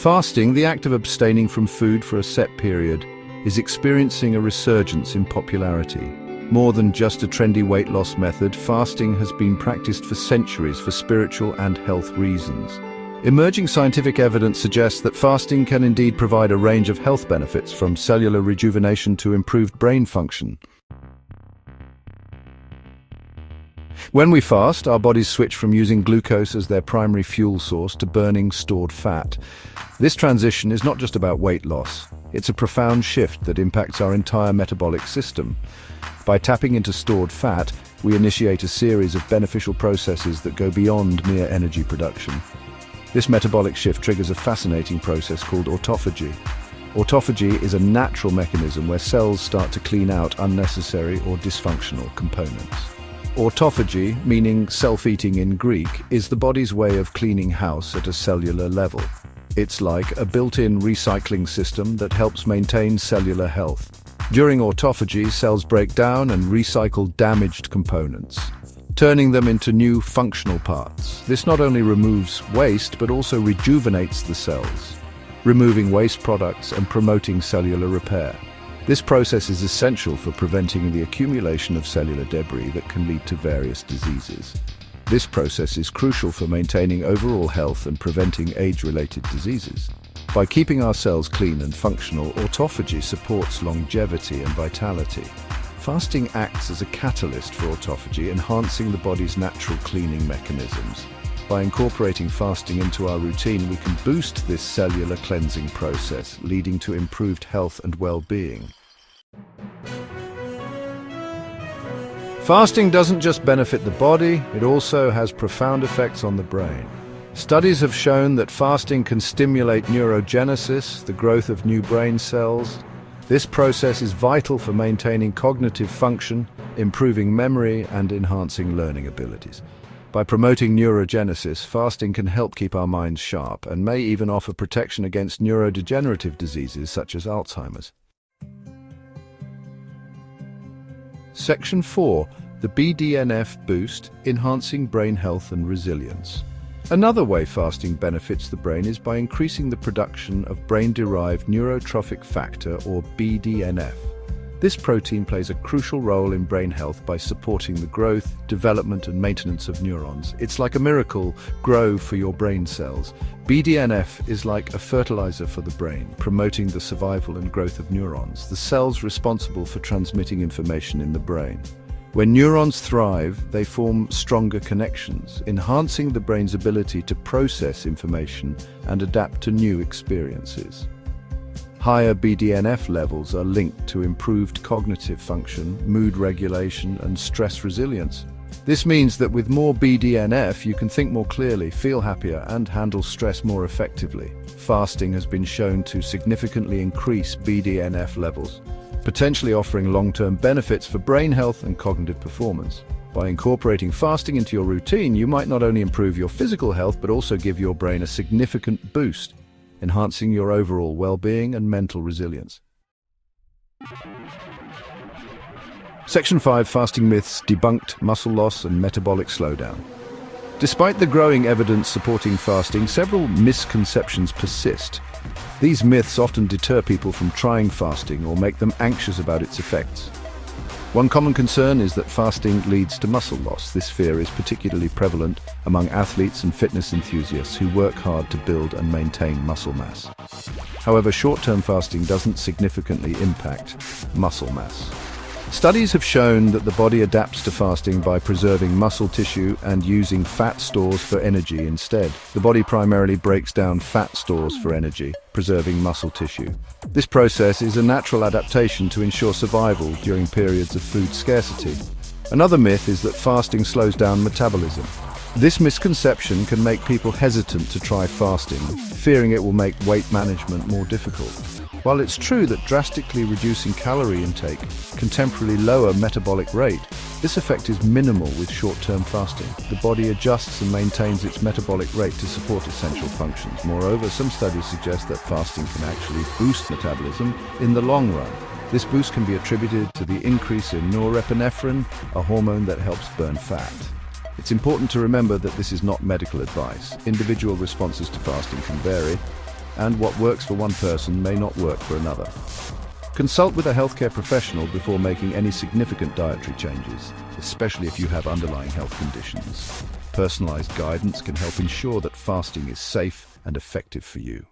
Fasting, the act of abstaining from food for a set period, is experiencing a resurgence in popularity. More than just a trendy weight loss method, fasting has been practiced for centuries for spiritual and health reasons. Emerging scientific evidence suggests that fasting can indeed provide a range of health benefits, from cellular rejuvenation to improved brain function. When we fast, our bodies switch from using glucose as their primary fuel source to burning stored fat. This transition is not just about weight loss. It's a profound shift that impacts our entire metabolic system. By tapping into stored fat, we initiate a series of beneficial processes that go beyond mere energy production. This metabolic shift triggers a fascinating process called autophagy. Autophagy is a natural mechanism where cells start to clean out unnecessary or dysfunctional components. Autophagy, meaning self-eating in Greek, is the body's way of cleaning house at a cellular level. It's like a built-in recycling system that helps maintain cellular health. During autophagy, cells break down and recycle damaged components, turning them into new functional parts. This not only removes waste, but also rejuvenates the cells, removing waste products and promoting cellular repair. This process is essential for preventing the accumulation of cellular debris that can lead to various diseases. This process is crucial for maintaining overall health and preventing age-related diseases. By keeping our cells clean and functional, autophagy supports longevity and vitality. Fasting acts as a catalyst for autophagy, enhancing the body's natural cleaning mechanisms. By incorporating fasting into our routine, we can boost this cellular cleansing process, leading to improved health and well-being. Fasting doesn't just benefit the body, it also has profound effects on the brain. Studies have shown that fasting can stimulate neurogenesis, the growth of new brain cells. This process is vital for maintaining cognitive function, improving memory, and enhancing learning abilities. By promoting neurogenesis, fasting can help keep our minds sharp and may even offer protection against neurodegenerative diseases such as Alzheimer's. Section 4. The BDNF Boost, Enhancing Brain Health and Resilience. Another way fasting benefits the brain is by increasing the production of brain-derived neurotrophic factor, or BDNF. This protein plays a crucial role in brain health by supporting the growth, development, and maintenance of neurons. It's like a miracle grow for your brain cells. BDNF is like a fertilizer for the brain, promoting the survival and growth of neurons, the cells responsible for transmitting information in the brain. When neurons thrive, they form stronger connections, enhancing the brain's ability to process information and adapt to new experiences. Higher BDNF levels are linked to improved cognitive function, mood regulation, and stress resilience. This means that with more BDNF, you can think more clearly, feel happier, and handle stress more effectively. Fasting has been shown to significantly increase BDNF levels, potentially offering long-term benefits for brain health and cognitive performance. By incorporating fasting into your routine, you might not only improve your physical health, but also give your brain a significant boost, enhancing your overall well-being and mental resilience. Section 5. Fasting Myths Debunked, Muscle Loss and Metabolic Slowdown. Despite the growing evidence supporting fasting, several misconceptions persist. These myths often deter people from trying fasting or make them anxious about its effects. One common concern is that fasting leads to muscle loss. This fear is particularly prevalent among athletes and fitness enthusiasts who work hard to build and maintain muscle mass. However, short-term fasting doesn't significantly impact muscle mass. Studies have shown that the body adapts to fasting by preserving muscle tissue and using fat stores for energy instead. The body primarily breaks down fat stores for energy, preserving muscle tissue. This process is a natural adaptation to ensure survival during periods of food scarcity. Another myth is that fasting slows down metabolism. This misconception can make people hesitant to try fasting, fearing it will make weight management more difficult. While it's true that drastically reducing calorie intake can temporarily lower metabolic rate, this effect is minimal with short-term fasting. The body adjusts and maintains its metabolic rate to support essential functions. Moreover, some studies suggest that fasting can actually boost metabolism in the long run. This boost can be attributed to the increase in norepinephrine, a hormone that helps burn fat. It's important to remember that this is not medical advice. Individual responses to fasting can vary, and what works for one person may not work for another. Consult with a healthcare professional before making any significant dietary changes, especially if you have underlying health conditions. Personalized guidance can help ensure that fasting is safe and effective for you.